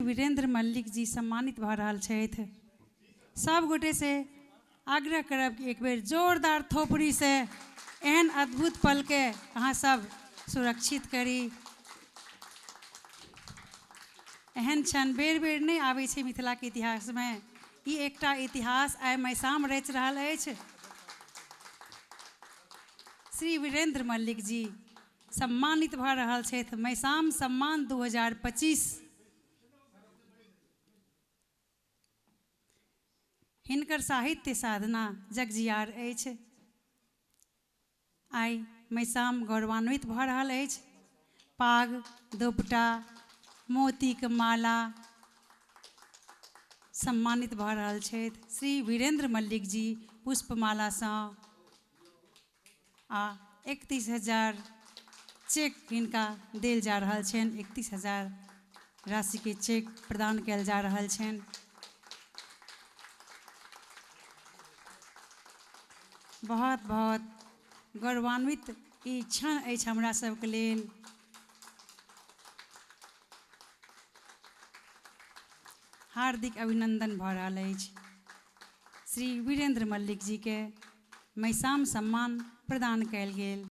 वीरेंद्र मल्लिक जी सम्मानित भऽ रहल छथि। सब गोटे से आग्रह करब कि एक बेर जोरदार थोपड़ी से एहन अद्भुत पल के अहाँ सब सुरक्षित करी। एहन क्षण बेर बेर नहीं आबै छै मिथिला के इतिहास में। ई एकटा इतिहास आइ महिषाम रचि रहल अछि। श्री वीरेंद्र मल्लिक जी सम्मानित भऽ रहल छथि महिषाम सम्मान 2025। हिनकर साहित्य साधना जगजियार अछि। आइ महिषाम गौरवान्वित भऽ रहल अछि। पाग, दोपटा, मोतीक माला सम्मानित भऽ रहल छथि श्री वीरेंद्र मल्लिक जी पुष्पमालासँ। आ 31,000 चेक हिनका देल जा रहल छनि। 31,000 राशि के चेक प्रदान कयल जा रहल छनि। बहुत बहुत गौरवान्वित ई क्षण अछि हमरा सबके लेल। हार्दिक अभिनंदन भऽ रहल अछि। श्री वीरेंद्र मल्लिक जी के महिषाम सम्मान प्रदान कयल गेल।